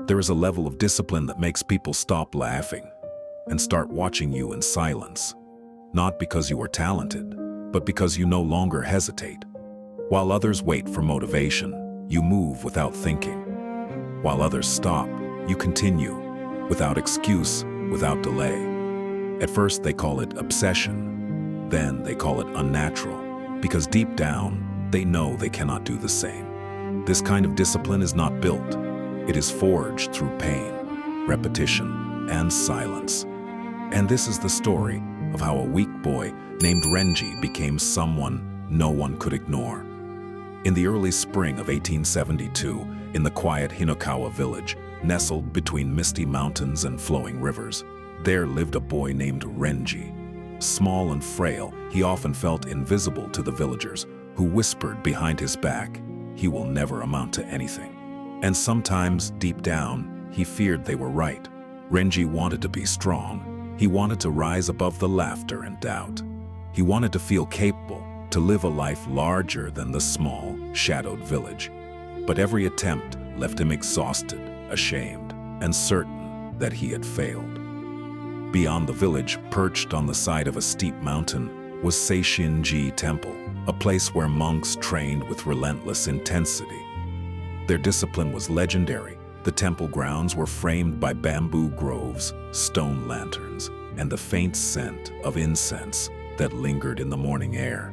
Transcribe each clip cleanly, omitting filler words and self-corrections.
There is a level of discipline that makes people stop laughing and start watching you in silence. Not because you are talented, but because you no longer hesitate. While others wait for motivation, you move without thinking. While others stop, you continue, without excuse, without delay. At first they call it obsession, then they call it unnatural, because deep down, they know they cannot do the same. This kind of discipline is not built. It is forged through pain, repetition, and silence. And this is the story of how a weak boy named Renji became someone no one could ignore. In the early spring of 1872, in the quiet Hinokawa Village, nestled between misty mountains and flowing rivers, there lived a boy named Renji. Small and frail, he often felt invisible to the villagers, who whispered behind his back, "He will never amount to anything." And sometimes, deep down, he feared they were right. Renji wanted to be strong. He wanted to rise above the laughter and doubt. He wanted to feel capable, to live a life larger than the small, shadowed village. But every attempt left him exhausted, ashamed, and certain that he had failed. Beyond the village, perched on the side of a steep mountain, was Seishin-ji Temple, a place where monks trained with relentless intensity. Their discipline was legendary. The temple grounds were framed by bamboo groves, stone lanterns, and the faint scent of incense that lingered in the morning air.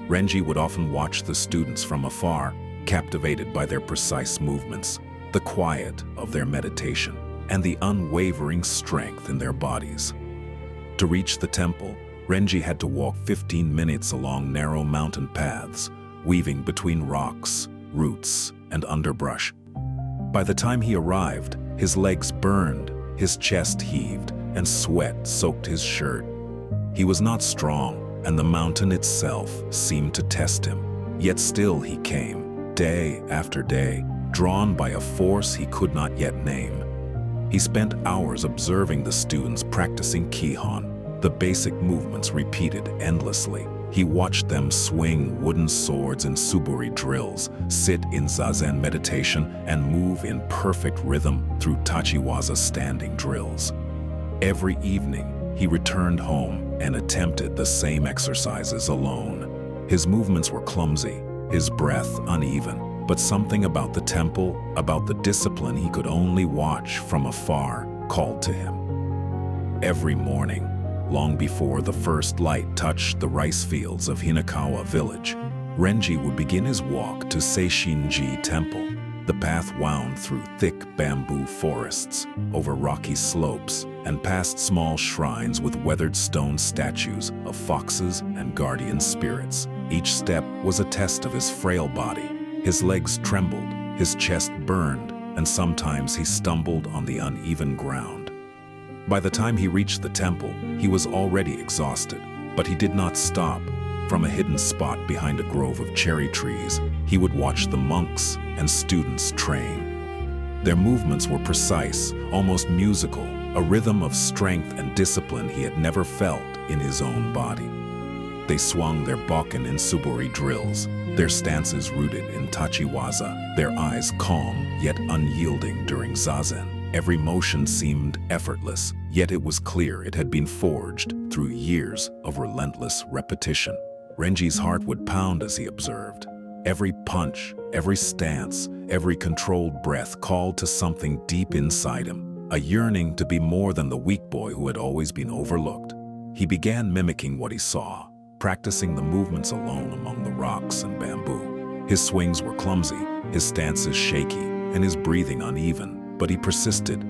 Renji would often watch the students from afar, captivated by their precise movements, the quiet of their meditation, and the unwavering strength in their bodies. To reach the temple, Renji had to walk 15 minutes along narrow mountain paths, weaving between rocks, roots, and underbrush. By the time he arrived, his legs burned, his chest heaved, and sweat soaked his shirt. He was not strong, and the mountain itself seemed to test him. Yet still he came, day after day, drawn by a force he could not yet name. He spent hours observing the students practicing Kihon, the basic movements repeated endlessly. He watched them swing wooden swords in suburi drills, sit in zazen meditation, and move in perfect rhythm through tachiwaza standing drills. Every evening, he returned home and attempted the same exercises alone. His movements were clumsy, his breath uneven, but something about the temple, about the discipline he could only watch from afar, called to him. Every morning, long before the first light touched the rice fields of Hinokawa Village, Renji would begin his walk to Seishin-ji Temple. The path wound through thick bamboo forests, over rocky slopes, and past small shrines with weathered stone statues of foxes and guardian spirits. Each step was a test of his frail body. His legs trembled, his chest burned, and sometimes he stumbled on the uneven ground. By the time he reached the temple, he was already exhausted, but he did not stop. From a hidden spot behind a grove of cherry trees, he would watch the monks and students train. Their movements were precise, almost musical, a rhythm of strength and discipline he had never felt in his own body. They swung their bokken in suburi drills, their stances rooted in tachiwaza, their eyes calm yet unyielding during zazen. Every motion seemed effortless, yet it was clear it had been forged through years of relentless repetition. Renji's heart would pound as he observed. Every punch, every stance, every controlled breath called to something deep inside him, a yearning to be more than the weak boy who had always been overlooked. He began mimicking what he saw, practicing the movements alone among the rocks and bamboo. His swings were clumsy, his stances shaky, and his breathing uneven. But he persisted.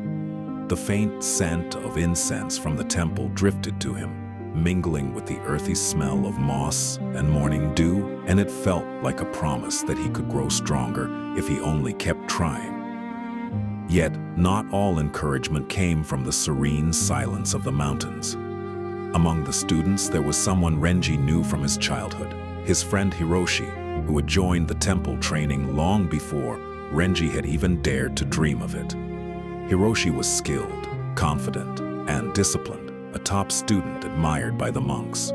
The faint scent of incense from the temple drifted to him, mingling with the earthy smell of moss and morning dew, and it felt like a promise that he could grow stronger if he only kept trying. Yet, not all encouragement came from the serene silence of the mountains. Among the students, there was someone Renji knew from his childhood, his friend Hiroshi, who had joined the temple training long before Renji had even dared to dream of it. Hiroshi was skilled, confident, and disciplined, a top student admired by the monks.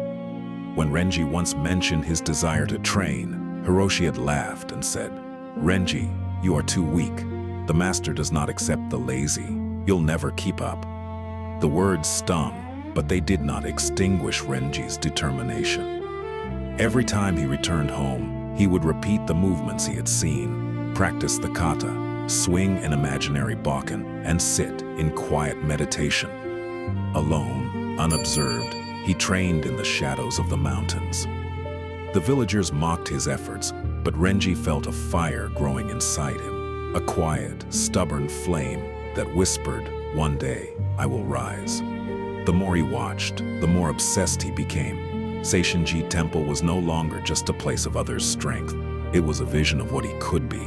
When Renji once mentioned his desire to train, Hiroshi had laughed and said, "Renji, you are too weak. The master does not accept the lazy. You'll never keep up. The words stung, but they did not extinguish Renji's determination. Every time he returned home, he would repeat the movements he had seen, practice the kata, swing an imaginary bokken, and sit in quiet meditation. Alone, unobserved, he trained in the shadows of the mountains. The villagers mocked his efforts, but Renji felt a fire growing inside him, a quiet, stubborn flame that whispered, "One day, I will rise." The more he watched, the more obsessed he became. Seishin-ji Temple was no longer just a place of others' strength. It was a vision of what he could be.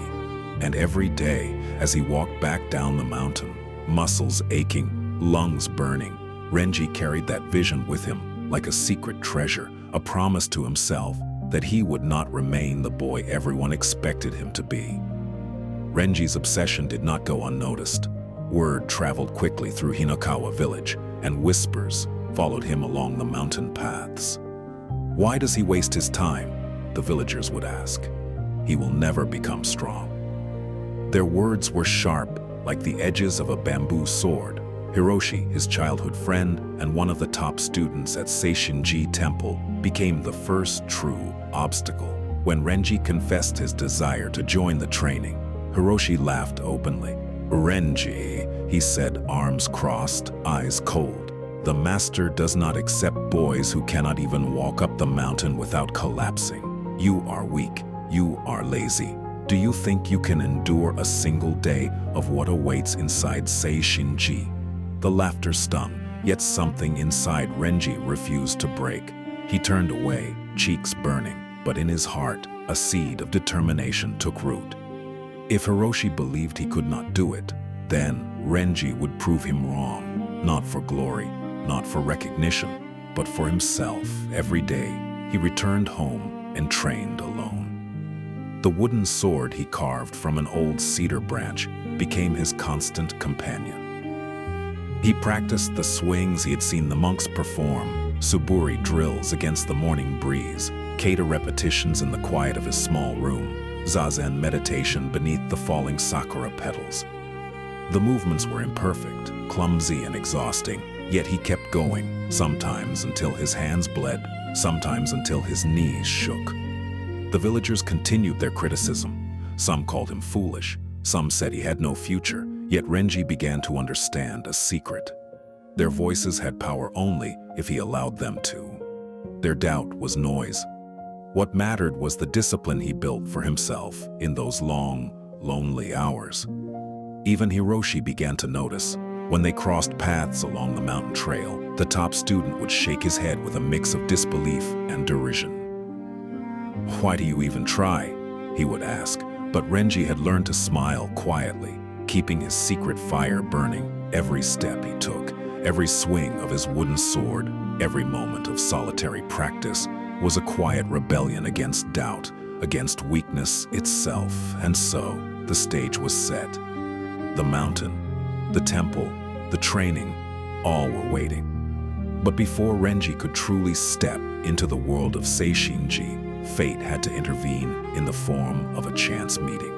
And every day, as he walked back down the mountain, muscles aching, lungs burning, Renji carried that vision with him like a secret treasure, a promise to himself that he would not remain the boy everyone expected him to be. Renji's obsession did not go unnoticed. Word traveled quickly through Hinokawa Village, and whispers followed him along the mountain paths. Why does he waste his time? The villagers would ask. He will never become strong. Their words were sharp, like the edges of a bamboo sword. Hiroshi, his childhood friend and one of the top students at Seishin-ji Temple, became the first true obstacle. When Renji confessed his desire to join the training, Hiroshi laughed openly. "Renji," he said, arms crossed, eyes cold. "The master does not accept boys who cannot even walk up the mountain without collapsing. You are weak. You are lazy. Do you think you can endure a single day of what awaits inside Seishin-ji?" The laughter stung, yet something inside Renji refused to break. He turned away, cheeks burning, but in his heart, a seed of determination took root. If Hiroshi believed he could not do it, then Renji would prove him wrong, not for glory, not for recognition, but for himself. Every day, he returned home and trained alone. The wooden sword he carved from an old cedar branch became his constant companion. He practiced the swings he had seen the monks perform, suburi drills against the morning breeze, kata repetitions in the quiet of his small room, zazen meditation beneath the falling sakura petals. The movements were imperfect, clumsy and exhausting, yet he kept going, sometimes until his hands bled, sometimes until his knees shook. The villagers continued their criticism. Some called him foolish, some said he had no future, yet Renji began to understand a secret. Their voices had power only if he allowed them to. Their doubt was noise. What mattered was the discipline he built for himself in those long, lonely hours. Even Hiroshi began to notice. When they crossed paths along the mountain trail, the top student would shake his head with a mix of disbelief and derision. "Why do you even try?" he would ask, but Renji had learned to smile quietly, keeping his secret fire burning every step he took. Every swing of his wooden sword, every moment of solitary practice was a quiet rebellion against doubt, against weakness itself. And so, the stage was set. The mountain, the temple, the training, all were waiting. But before Renji could truly step into the world of Seishin-ji, fate had to intervene in the form of a chance meeting.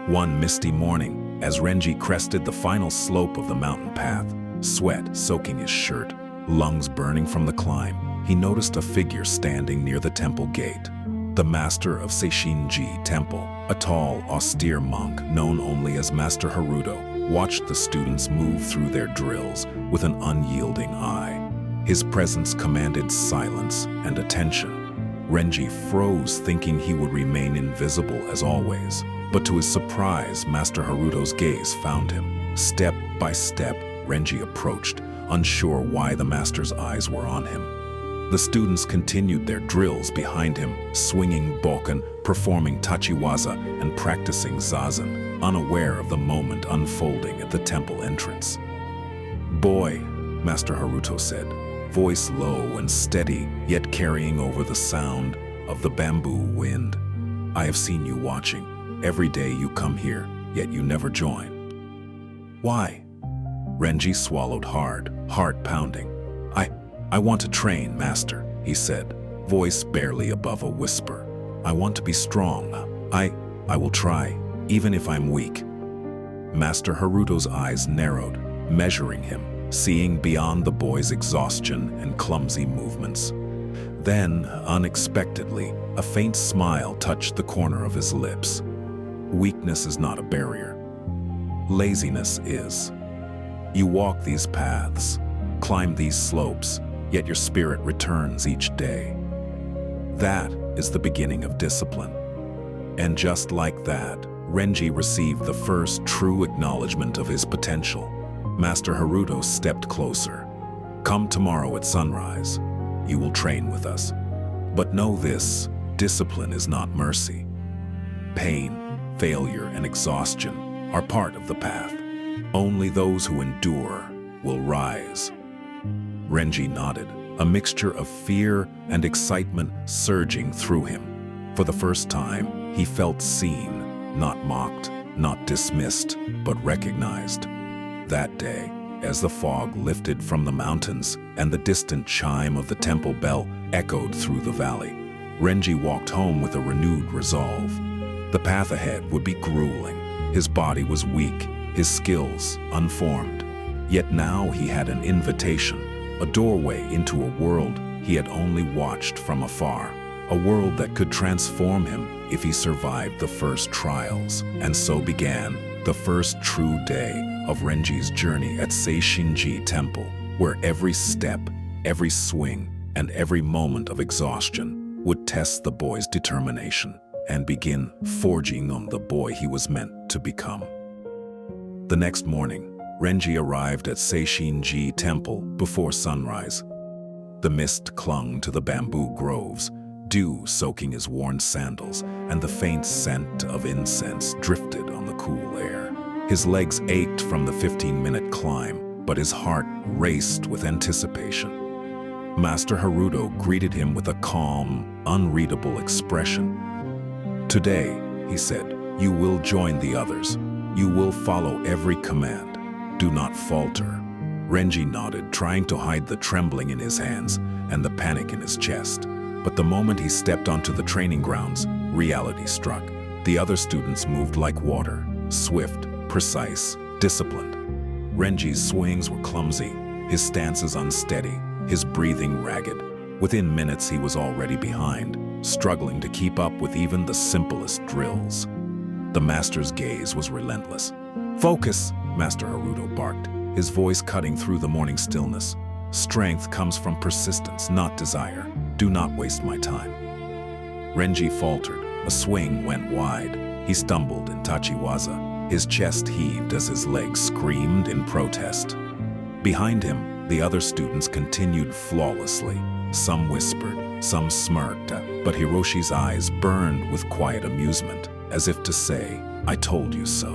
One misty morning, as Renji crested the final slope of the mountain path, sweat soaking his shirt, lungs burning from the climb, he noticed a figure standing near the temple gate. The master of Seishin-ji Temple, a tall, austere monk known only as Master Haruto, watched the students move through their drills with an unyielding eye. His presence commanded silence and attention. Renji froze, thinking he would remain invisible as always. But to his surprise, Master Haruto's gaze found him. Step by step, Renji approached, unsure why the master's eyes were on him. The students continued their drills behind him, swinging bokken, performing tachiwaza, and practicing zazen, unaware of the moment unfolding at the temple entrance. "Boy," Master Haruto said, voice low and steady, yet carrying over the sound of the bamboo wind. "I have seen you watching. Every day you come here, yet you never join. Why?" Renji swallowed hard, heart pounding. I want to train, Master," he said, voice barely above a whisper. "I want to be strong. I will try, even if I'm weak." Master Haruto's eyes narrowed, measuring him, seeing beyond the boy's exhaustion and clumsy movements. Then, unexpectedly, a faint smile touched the corner of his lips. Weakness is not a barrier. Laziness is. You walk these paths, climb these slopes, yet your spirit returns each day. That is the beginning of discipline. And just like that, Renji received the first true acknowledgement of his potential. Master Haruto stepped closer. "Come tomorrow at sunrise. You will train with us. But know this, discipline is not mercy. Pain, failure, and exhaustion are part of the path. Only those who endure will rise." Renji nodded, a mixture of fear and excitement surging through him. For the first time, he felt seen, not mocked, not dismissed, but recognized. That day, as the fog lifted from the mountains and the distant chime of the temple bell echoed through the valley, Renji walked home with a renewed resolve. The path ahead would be grueling. His body was weak, his skills unformed. Yet now he had an invitation, a doorway into a world he had only watched from afar, a world that could transform him if he survived the first trials. And so began the first true day of Renji's journey at Seishin-ji Temple, where every step, every swing, and every moment of exhaustion would test the boy's determination and begin forging on the boy he was meant to become. The next morning, Renji arrived at Seishin-ji Temple before sunrise. The mist clung to the bamboo groves, dew soaking his worn sandals, and the faint scent of incense drifted on the cool air. His legs ached from the 15-minute climb, but his heart raced with anticipation. Master Haruto greeted him with a calm, unreadable expression. "Today," he said, "you will join the others. You will follow every command. Do not falter." Renji nodded, trying to hide the trembling in his hands and the panic in his chest. But the moment he stepped onto the training grounds, reality struck. The other students moved like water, swift, precise, disciplined. Renji's swings were clumsy, his stances unsteady, his breathing ragged. Within minutes, he was already behind, struggling to keep up with even the simplest drills. The master's gaze was relentless. "Focus!" Master Haruto barked, his voice cutting through the morning stillness. "Strength comes from persistence, not desire. Do not waste my time." Renji faltered. A swing went wide. He stumbled in tachiwaza. His chest heaved as his legs screamed in protest. Behind him, the other students continued flawlessly. Some whispered, some smirked, but Hiroshi's eyes burned with quiet amusement, as if to say, "I told you so."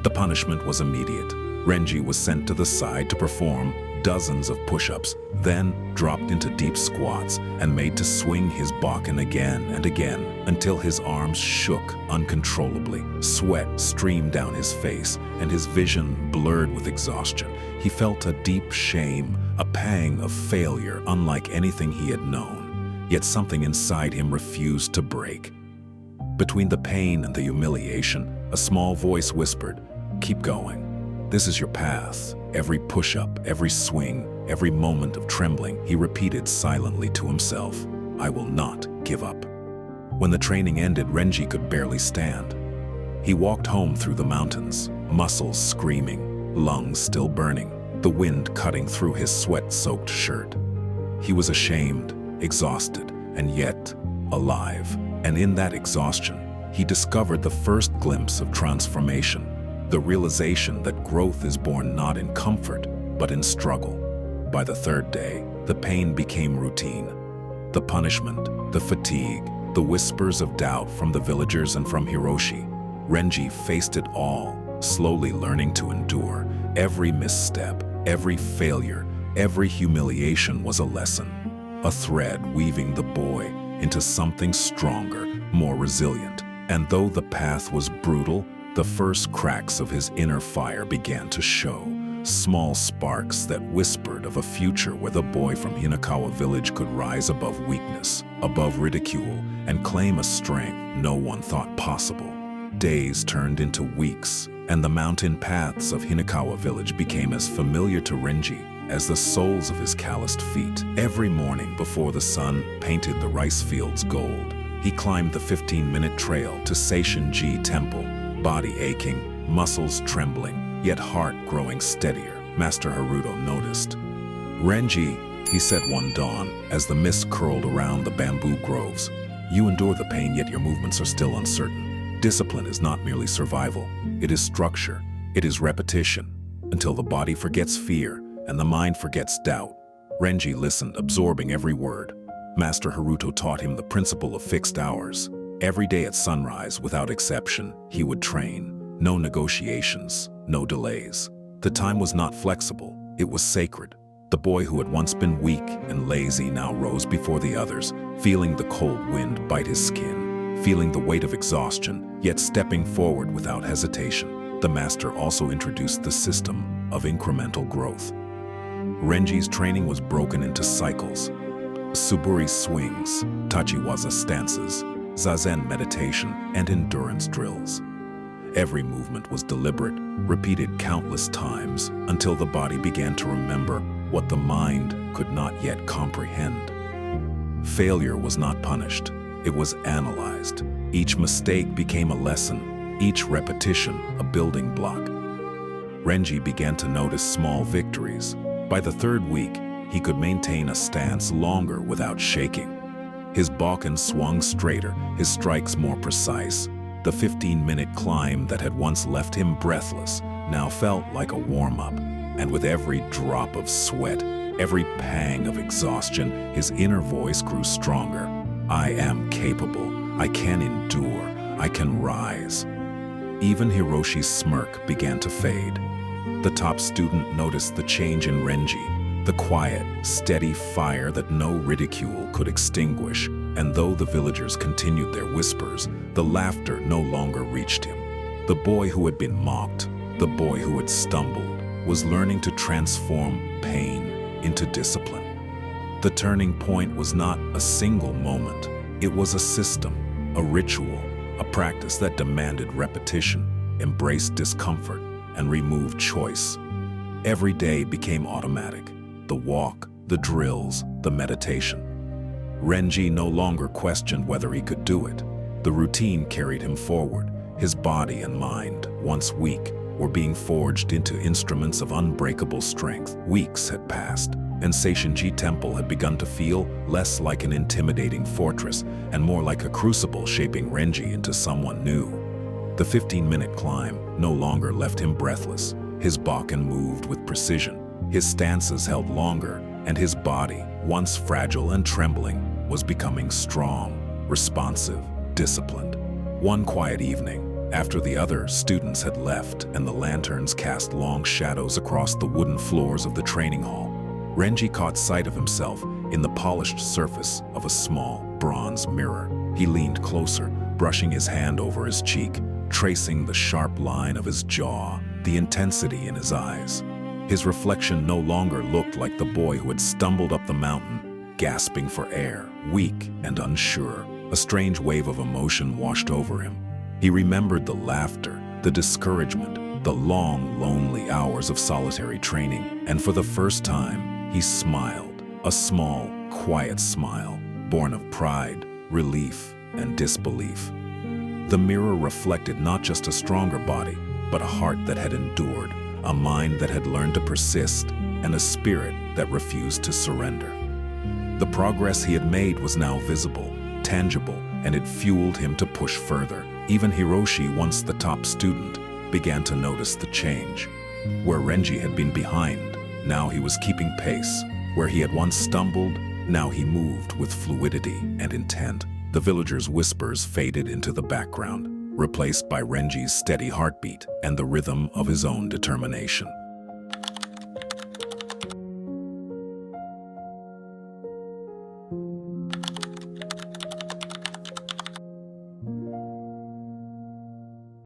The punishment was immediate. Renji was sent to the side to perform dozens of push-ups, then dropped into deep squats and made to swing his bokken again and again until his arms shook uncontrollably. Sweat streamed down his face and his vision blurred with exhaustion. He felt a deep shame, a pang of failure unlike anything he had known. Yet something inside him refused to break. Between the pain and the humiliation, a small voice whispered, "Keep going. This is your path." Every push-up, every swing, every moment of trembling, he repeated silently to himself, "I will not give up." When the training ended, Renji could barely stand. He walked home through the mountains, muscles screaming, lungs still burning, the wind cutting through his sweat-soaked shirt. He was ashamed, exhausted, and yet alive. And in that exhaustion, he discovered the first glimpse of transformation. The realization that growth is born not in comfort, but in struggle. By the third day, the pain became routine. The punishment, the fatigue, the whispers of doubt from the villagers and from Hiroshi. Renji faced it all, slowly learning to endure. Every misstep, every failure, every humiliation was a lesson. A thread weaving the boy into something stronger, more resilient. And though the path was brutal, the first cracks of his inner fire began to show, small sparks that whispered of a future where the boy from Hinokawa Village could rise above weakness, above ridicule, and claim a strength no one thought possible. Days turned into weeks, and the mountain paths of Hinokawa Village became as familiar to Renji as the soles of his calloused feet. Every morning before the sun painted the rice fields gold, he climbed the 15-minute trail to Seishin-ji Temple, body aching, muscles trembling, yet heart growing steadier. Master Haruto noticed. "Renji," he said one dawn as the mist curled around the bamboo groves, "you endure the pain, yet your movements are still uncertain. Discipline is not merely survival, it is structure, it is repetition, until the body forgets fear and the mind forgets doubt." Renji listened, absorbing every word. Master Haruto taught him the principle of fixed hours. Every day at sunrise, without exception, he would train. No negotiations, no delays. The time was not flexible, it was sacred. The boy who had once been weak and lazy now rose before the others, feeling the cold wind bite his skin, feeling the weight of exhaustion, yet stepping forward without hesitation. The master also introduced the system of incremental growth. Renji's training was broken into cycles. Suburi swings, Tachiwaza stances, Zazen meditation, and endurance drills. Every movement was deliberate, repeated countless times until the body began to remember what the mind could not yet comprehend. Failure was not punished, it was analyzed. Each mistake became a lesson, each repetition a building block. Renji began to notice small victories. By the third week, he could maintain a stance longer without shaking. His bokken swung straighter, his strikes more precise. The 15-minute climb that had once left him breathless now felt like a warm-up, and with every drop of sweat, every pang of exhaustion, his inner voice grew stronger. "I am capable, I can endure, I can rise." Even Hiroshi's smirk began to fade. The top student noticed the change in Renji, the quiet, steady fire that no ridicule could extinguish, and though the villagers continued their whispers, the laughter no longer reached him. The boy who had been mocked, the boy who had stumbled, was learning to transform pain into discipline. The turning point was not a single moment. It was a system, a ritual, a practice that demanded repetition, embraced discomfort, and removed choice. Every day became automatic. The walk, the drills, the meditation. Renji no longer questioned whether he could do it. The routine carried him forward. His body and mind, once weak, were being forged into instruments of unbreakable strength. Weeks had passed, and Seishin-ji Temple had begun to feel less like an intimidating fortress and more like a crucible shaping Renji into someone new. The 15-minute climb no longer left him breathless. His bokken moved with precision. His stances held longer, and his body, once fragile and trembling, was becoming strong, responsive, disciplined. One quiet evening, after the other students had left and the lanterns cast long shadows across the wooden floors of the training hall, Renji caught sight of himself in the polished surface of a small bronze mirror. He leaned closer, brushing his hand over his cheek, tracing the sharp line of his jaw, the intensity in his eyes. His reflection no longer looked like the boy who had stumbled up the mountain, gasping for air, weak and unsure. A strange wave of emotion washed over him. He remembered the laughter, the discouragement, the long, lonely hours of solitary training, and for the first time, he smiled, a small, quiet smile, born of pride, relief, and disbelief. The mirror reflected not just a stronger body, but a heart that had endured, a mind that had learned to persist, and a spirit that refused to surrender. The progress he had made was now visible, tangible, and it fueled him to push further. Even Hiroshi, once the top student, began to notice the change. Where Renji had been behind, now he was keeping pace. Where he had once stumbled, now he moved with fluidity and intent. The villagers' whispers faded into the background, replaced by Renji's steady heartbeat and the rhythm of his own determination.